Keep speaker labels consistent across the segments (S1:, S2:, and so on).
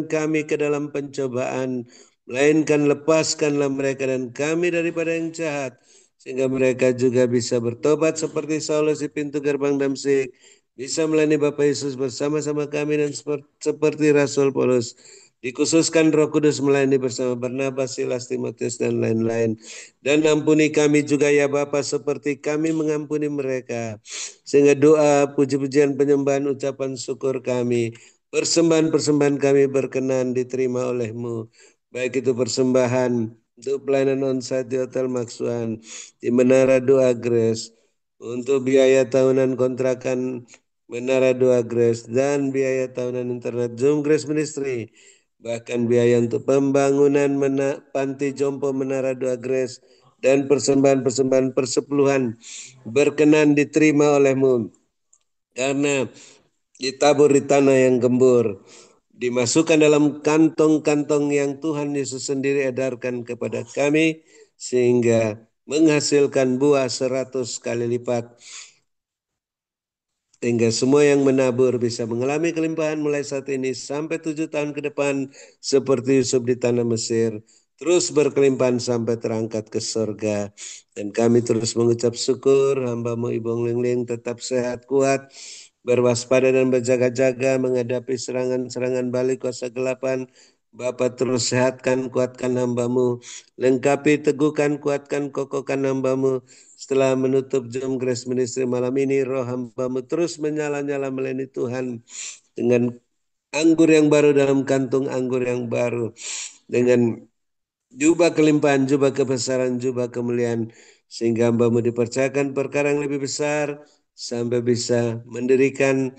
S1: kami ke dalam pencobaan, melainkan lepaskanlah mereka dan kami daripada yang jahat, sehingga mereka juga bisa bertobat seperti Saulus di pintu gerbang Damsyik, bisa melayani Bapa Yesus bersama-sama kami dan seperti Rasul Paulus. Dikhususkan Roh Kudus melayani bersama Barnabas, Silas, Timotius, dan lain-lain. Dan ampuni kami juga ya Bapa seperti kami mengampuni mereka. Sehingga doa, puji-pujian, penyembahan, ucapan syukur kami, persembahan-persembahan kami berkenan diterima oleh-Mu. Baik itu persembahan untuk pelayanan onsite di Hotel Maxuan, di Menara Doa Grace, untuk biaya tahunan kontrakan Menara Doa Grace, dan biaya tahunan internet Zoom Grace Ministry, bahkan biaya untuk pembangunan panti jompo Menara Doa Grace, dan persembahan-persembahan persepuluhan berkenan diterima oleh-Mu, karena ditabur di tanah yang gembur, dimasukkan dalam kantong-kantong yang Tuhan Yesus sendiri edarkan kepada kami, sehingga menghasilkan buah 100 kali lipat, sehingga semua yang menabur bisa mengalami kelimpahan mulai saat ini sampai 7 tahun ke depan, seperti Yusuf di tanah Mesir, terus berkelimpahan sampai terangkat ke surga. Dan kami terus mengucap syukur, hamba-Mu Ibu Lingling tetap sehat kuat, berwaspada dan berjaga-jaga menghadapi serangan-serangan balik kuasa gelapan. Bapa terus sehatkan, kuatkan hamba-Mu, lengkapi, teguhkan, kuatkan, kokohkan hamba-Mu. Setelah menutup Zoom Grace Ministry malam ini, roh hamba-Mu terus menyala-nyala melayani Tuhan dengan anggur yang baru dalam kantung anggur yang baru, dengan jubah kelimpahan, jubah kebesaran, jubah kemuliaan, sehingga hamba-Mu dipercayakan perkara yang lebih besar, sampai bisa mendirikan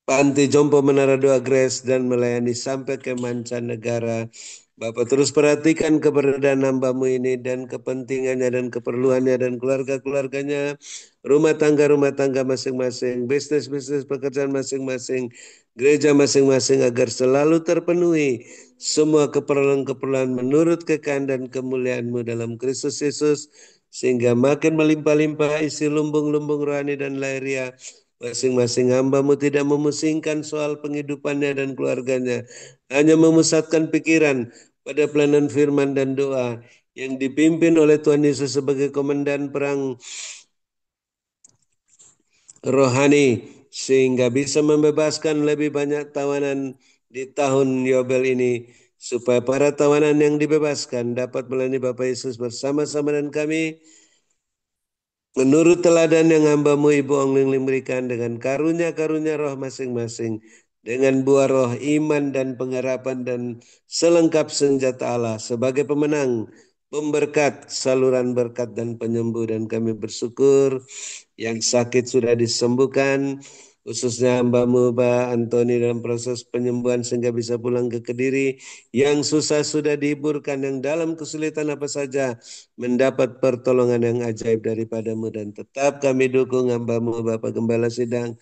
S1: panti jompo Menara Doa Grace dan melayani sampai ke mancanegara. Bapak terus perhatikan keberadaan hamba-Mu ini dan kepentingannya dan keperluannya dan keluarga-keluarganya, rumah tangga masing-masing, bisnis-bisnis pekerjaan masing-masing, gereja masing-masing, agar selalu terpenuhi semua keperluan-keperluan menurut kekayaan dan kemuliaan-Mu dalam Kristus Yesus, sehingga makin melimpah-limpah isi lumbung-lumbung rohani dan lahiriah. Masing-masing hamba-Mu tidak memusingkan soal penghidupannya dan keluarganya, hanya memusatkan pikiran pada pelayanan firman dan doa yang dipimpin oleh Tuhan Yesus sebagai komandan perang rohani, sehingga bisa membebaskan lebih banyak tawanan di tahun Yobel ini, supaya para tawanan yang dibebaskan dapat melayani Bapa Yesus bersama-sama dan kami, menurut teladan yang hamba-Mu Ibu Ong Ling berikan, dengan karunia-karunia roh masing-masing, dengan buah roh iman dan pengharapan dan selengkap senjata Allah sebagai pemenang, pemberkat, saluran berkat dan penyembuh. Dan kami bersyukur yang sakit sudah disembuhkan, khususnya hamba-Mu Pak Antoni dalam proses penyembuhan sehingga bisa pulang ke Kediri, yang susah sudah dihiburkan, yang dalam kesulitan apa saja mendapat pertolongan yang ajaib daripada-Mu. Dan tetap kami dukung hamba-Mu Bapak Gembala Sidang,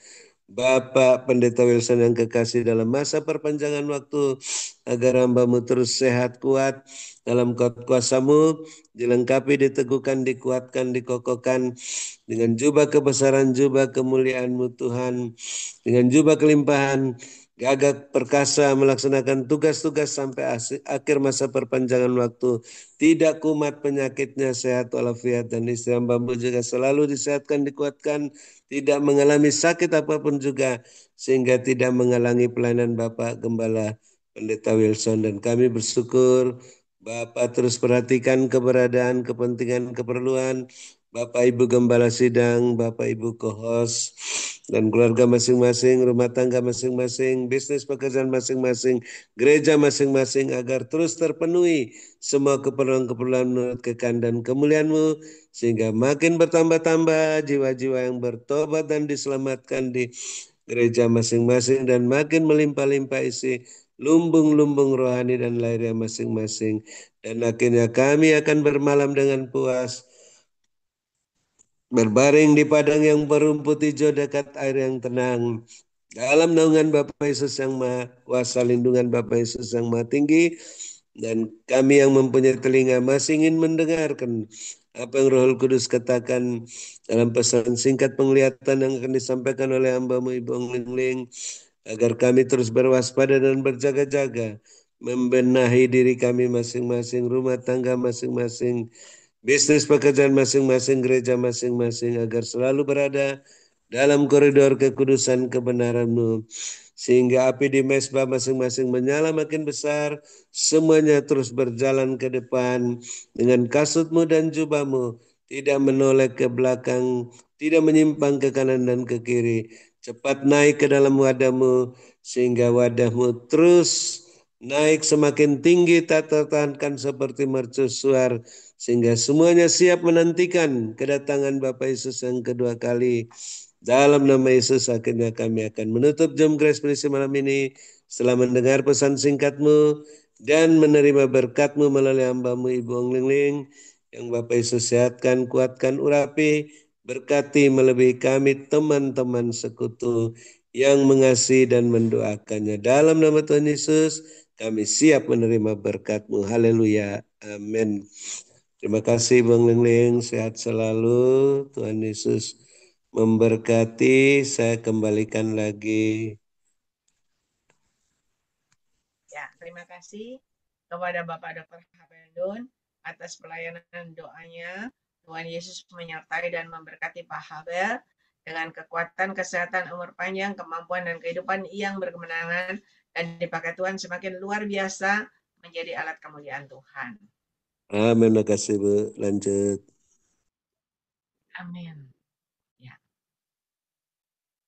S1: Bapak Pendeta Wilson yang kekasih, dalam masa perpanjangan waktu, agar hamba-Mu terus sehat kuat dalam kuasa-Mu, dilengkapi, diteguhkan, dikuatkan, dikokohkan dengan jubah kebesaran, jubah kemuliaan-Mu Tuhan, dengan jubah kelimpahan, gagah perkasa melaksanakan tugas-tugas sampai akhir masa perpanjangan waktu, tidak kumat penyakitnya, sehat walafiat, dan istri hamba-Mu juga selalu disehatkan, dikuatkan, tidak mengalami sakit apapun juga, sehingga tidak menghalangi pelayanan Bapak Gembala Pendeta Wilson. Dan kami bersyukur Bapak terus perhatikan keberadaan, kepentingan, keperluan Bapak Ibu Gembala Sidang, Bapak Ibu co-host, dan keluarga masing-masing, rumah tangga masing-masing, bisnis pekerjaan masing-masing, gereja masing-masing, agar terus terpenuhi semua keperluan-keperluan menurut kekayaan dan kemuliaan-Mu, sehingga makin bertambah-tambah jiwa-jiwa yang bertobat dan diselamatkan di gereja masing-masing, dan makin melimpah-limpah isi lumbung-lumbung rohani dan lahiriah masing-masing. Dan akhirnya kami akan bermalam dengan puas, berbaring di padang yang berumput hijau dekat air yang tenang, dalam naungan Bapa Yesus yang Maha Kuasa, lindungan Bapa Yesus yang Maha Tinggi. Dan kami yang mempunyai telinga masih ingin mendengarkan apa yang Roh Kudus katakan dalam pesan singkat penglihatan yang akan disampaikan oleh hamba-Mu Ibu Ong Ling Ling, agar kami terus berwaspada dan berjaga-jaga, membenahi diri kami masing-masing, rumah tangga masing-masing, bisnis pekerjaan masing-masing, gereja masing-masing, agar selalu berada dalam koridor kekudusan kebenaran-Mu. Sehingga api di mesbah masing-masing menyala makin besar, semuanya terus berjalan ke depan dengan kasut-Mu dan jubah-Mu, tidak menoleh ke belakang, tidak menyimpang ke kanan dan ke kiri. Cepat naik ke dalam wadah-Mu, sehingga wadah-Mu terus naik semakin tinggi, tak tertahankan seperti mercusuar, sehingga semuanya siap menantikan kedatangan Bapak Yesus yang kedua kali. Dalam nama Yesus akhirnya kami akan menutup Jam Grace Penisi malam ini setelah mendengar pesan singkat-Mu dan menerima berkat-Mu melalui hamba-Mu Ibu Ong Ling Ling, yang Bapak Yesus sehatkan, kuatkan, urapi, berkati melebihi kami teman-teman sekutu yang mengasihi dan mendoakannya. Dalam nama Tuhan Yesus kami siap menerima berkat-Mu. Haleluya. Amin. Terima kasih Bang Ling Ling, sehat selalu. Tuhan Yesus memberkati. Saya kembalikan lagi.
S2: Ya, terima kasih kepada Bapak Dr. Habendun atas pelayanan doanya. Tuhan Yesus menyertai dan memberkati Pak Habel dengan kekuatan, kesehatan, umur panjang, kemampuan, dan kehidupan yang berkemenangan, dan dipakai Tuhan semakin luar biasa menjadi alat kemuliaan Tuhan.
S1: Amin. Terima kasih Bu. Lanjut.
S2: Amin. Ya.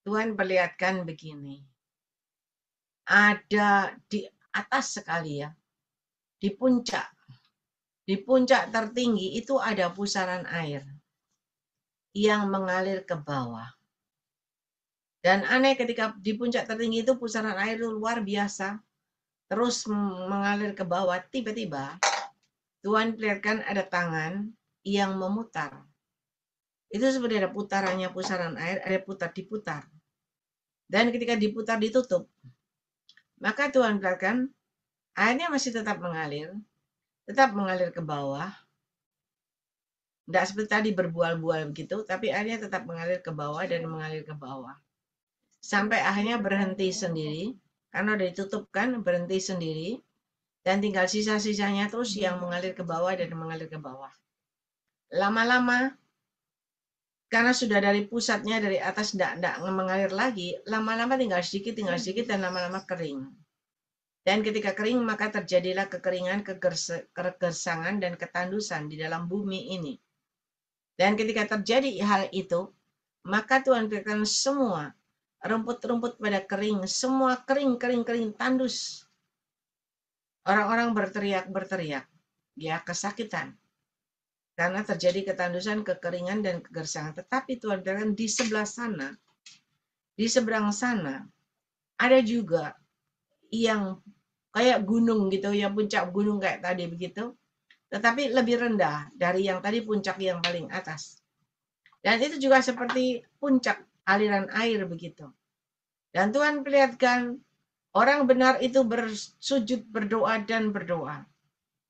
S2: Tuhan perlihatkan begini. Ada di atas sekali ya, di puncak tertinggi itu ada pusaran air yang mengalir ke bawah. Dan aneh ketika di puncak tertinggi itu pusaran air itu luar biasa, terus mengalir ke bawah, tiba-tiba Tuhan perlihatkan ada tangan yang memutar. Itu seperti ada putarannya pusaran air, ada putar diputar. Dan ketika diputar ditutup, maka Tuhan perlihatkan airnya masih tetap mengalir ke bawah. Tidak seperti tadi berbual-bual begitu, tapi airnya tetap mengalir ke bawah dan mengalir ke bawah. Sampai akhirnya berhenti sendiri, karena udah ditutup kan, berhenti sendiri, dan tinggal sisa-sisanya terus yang mengalir ke bawah dan mengalir ke bawah. Lama-lama, karena sudah dari pusatnya, dari atas tidak mengalir lagi, lama-lama tinggal sedikit, dan lama-lama kering. Dan ketika kering, maka terjadilah kekeringan, kegersangan, dan ketandusan di dalam bumi ini. Dan ketika terjadi hal itu, maka Tuhan berikan semua rumput-rumput pada kering, semua kering, tandus. Orang-orang berteriak, dia kesakitan. Karena terjadi ketandusan, kekeringan, dan kegersangan. Tetapi Tuhan berikan di sebelah sana, di seberang sana, ada juga yang kayak gunung gitu, ya puncak gunung kayak tadi begitu. Tetapi lebih rendah dari yang tadi puncak yang paling atas. Dan itu juga seperti puncak aliran air begitu. Dan Tuhan perlihatkan orang benar itu bersujud, berdoa, dan berdoa.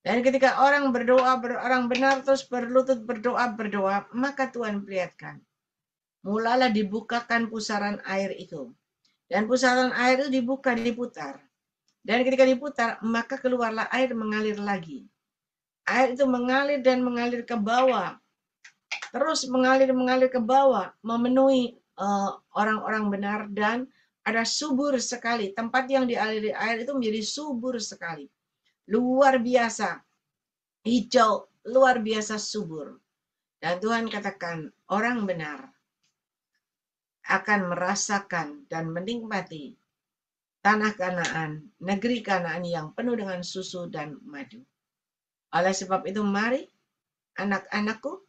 S2: Dan ketika orang berdoa, orang benar terus berlutut berdoa, maka Tuhan perlihatkan. Mulalah dibukakan pusaran air itu. Dan pusaran air itu diputar. Dan ketika diputar, maka keluarlah air mengalir lagi. Air itu mengalir dan mengalir ke bawah. Terus mengalir ke bawah, memenuhi orang-orang benar, dan ada subur sekali. Tempat yang dialiri air itu menjadi subur sekali. Luar biasa. Hijau, luar biasa subur. Dan Tuhan katakan, orang benar akan merasakan dan menikmati tanah Kanaan, negeri Kanaan yang penuh dengan susu dan madu. Oleh sebab itu, mari anak-anakku,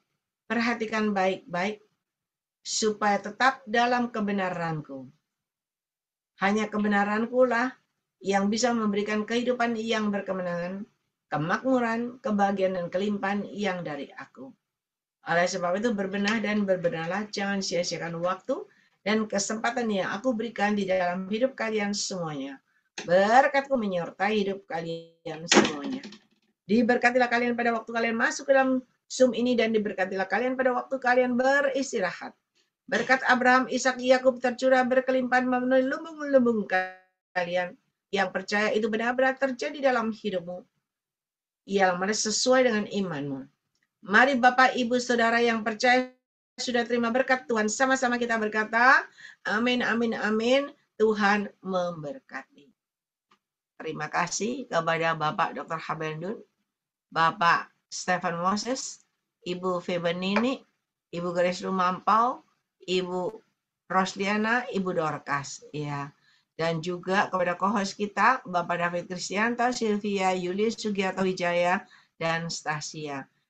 S2: perhatikan baik-baik supaya tetap dalam kebenaranku. Hanya kebenaranku lah yang bisa memberikan kehidupan yang berkemenangan, kemakmuran, kebahagiaan, dan kelimpahan yang dari aku. Oleh sebab itu berbenah dan berbenahlah, jangan sia-siakan waktu dan kesempatan yang aku berikan di dalam hidup kalian semuanya. Berkatku menyertai hidup kalian semuanya. Diberkatilah kalian pada waktu kalian masuk ke dalam Zoom ini, dan diberkatilah kalian pada waktu kalian beristirahat. Berkat Abraham, Ishak, Yakub tercurah berkelimpahan memenuhi lumbung-lumbung kalian yang percaya itu benar-benar terjadi dalam hidupmu, yang sesuai dengan imanmu. Mari Bapak, Ibu, Saudara yang percaya sudah terima berkat Tuhan, sama-sama kita berkata, amin, amin, amin. Tuhan memberkati. Terima kasih kepada Bapak Dr. Habendun, Bapak Stefan Moses, Ibu Febenini, Ibu Grace Lumampau, Ibu Rosliana, Ibu Dorcas, ya. Dan juga kepada co-host kita, Bapak David Kristianto, Sylvia, Yulius Sugiarto Wijaya, dan Stasia.